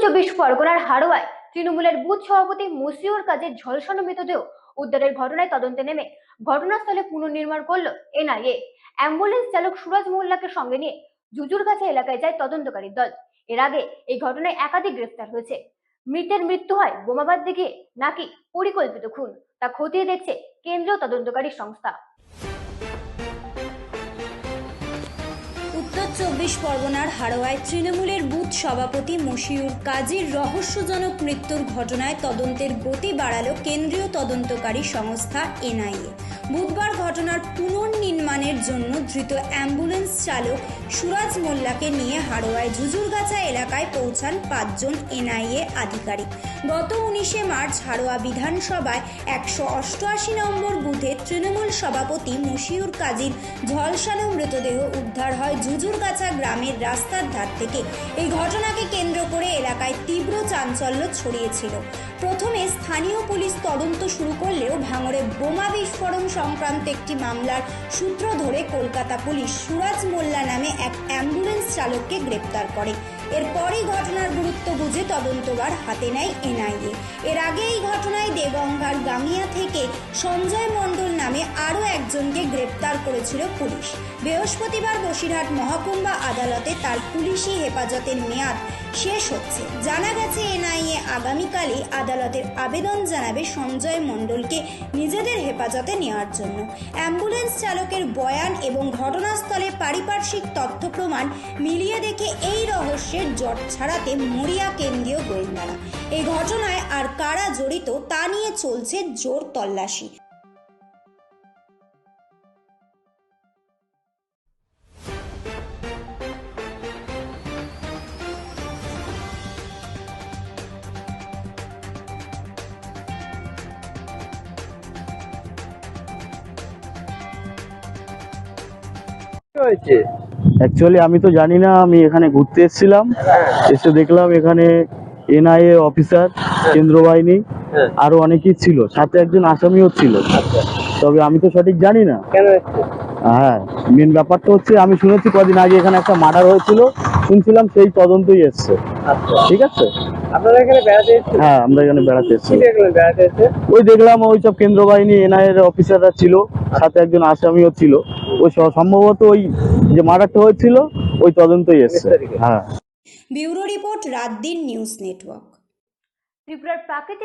চব্বিশ পরগনার হাড়োয়ায় তৃণমূলের বুথ সভাপতি মশিউর কাজের ঝলসানো মৃতদেহ উদ্ধারের ঘটনায় তদন্তে নেমে ঘটনাস্থলে পুনর্নির্মাণ করল এনআইএ। অ্যাম্বুলেন্স চালক সুরাজ মোল্লাকে সঙ্গে নিয়ে জুজুরগাছা এলাকায় যায় তদন্তকারী দল। এর আগে এই ঘটনায় একাধিক গ্রেফতার হয়েছে। মৃতের মৃত্যু হয় বোমাবাদ দিকে নাকি পরিকল্পিত খুন, তা খতিয়ে দেখছে কেন্দ্রীয় তদন্তকারী সংস্থা। উত্তর চব্বিশ পরগনার হাড়োয়ায় তৃণমূলের বুথ সভাপতি মশিউর কাজীর রহস্যজনক মৃত্যুর ঘটনায় তদন্তের গতি বাড়ালো কেন্দ্রীয় তদন্তকারী সংস্থা এনআইএ। বুধবার ঘটনার পুনর্নির্মাণের জন্য ধৃত অ্যাম্বুলেন্স চালক সুরাজ মোল্লাকে নিয়ে হাড়োয়ায় জুজুরগাছা এলাকায় পৌঁছান 5 জন এনআইএ আধিকারিক। গত 19শে মার্চ হাড়োয়া বিধানসভায় 188 নম্বর বুথে তৃণমূল সভাপতি মশিউর কাজীর ঝলসানো মৃতদেহ উদ্ধার হয় জুজুরগাছা গ্রামের রাস্তার ধার থেকে। এই ঘটনাকে কেন্দ্র করে এলাকায় তীব্র চাঞ্চল্য ছড়িয়েছিল। প্রথমে স্থানীয় পুলিশ তদন্ত শুরু করলেও ভাঙড়ে বোমা বিস্ফোরণ সংক্রান্ত একটি মামলার সূত্র ধরে কলকাতা পুলিশ সুরাজ মোল্লা নামে এক অ্যাম্বুলেন্স চালককে গ্রেপ্তার করে। এরপরই ঘটনার গুরুত্ব বুঝে তদন্তভার হাতে নেয় এনআইএ। এর আগে এই ঘটনায় দেগঙ্গার গামিয়া থেকে সঞ্জয় মণ্ডল নামে আরও একজনকে গ্রেপ্তার করেছিল পুলিশ। বৃহস্পতিবার বসিরহাট মহকুমা আদালতে তার পুলিশি হেফাজতের মেয়াদ শেষ হচ্ছে। জানা গেছে এনআইএ আগামীকালই আদালতের আবেদন জানাবে সঞ্জয় মণ্ডলকে নিজেদের হেফাজতে নেওয়ার জন্য। অ্যাম্বুলেন্স চালকের বয়ান এবং ঘটনাস্থলে পারিপার্শ্বিক তথ্য প্রমাণ মিলিয়ে দেখে এই রহস্যের জট ছাড়াতে মরিয়া কেন্দ্রীয় গোয়েন্দারা। এই ঘটনায় আর কারা জড়িত তা নিয়ে চলছে জোর তল্লাশি। অ্যাকচুয়ালি আমি তো জানি না, আমি এখানে ঘুরতে এসেছিলাম, এসে দেখলাম এখানে এনআইএ অফিসার, কেন্দ্র বাহিনী আরো অনেকেই ছিল, সাথে একজন আসামিও ছিল। তবে আমি তো সঠিক জানি না। হ্যাঁ, মেন ব্যাপারটা হচ্ছে আমি শুনেছি কদিন আগে এখানে একটা মার্ডার হয়েছিল, শুনছিলাম সেই তদন্তই এসছে। ঠিক আছে, আপনারা এখানে বেড়াতে এসেছেন? হ্যাঁ, আমরা এখানে বেড়াতে এসেছি। বেড়াতে এসে ওই দেখলাম ওই সব কেন্দ্র বাহিনী এনআইএর অফিসাররা ছিল, সাথে একজন আসামিও ছিল। ওই সম্ভবত ওই যে মার্ডারটা হয়েছিল ওই তদন্তই এসছে। হ্যাঁ। ব্যুরো রিপোর্ট, রাত দিন নিউজ নেটওয়ার্ক। ত্রিপুরার প্রাকৃতিক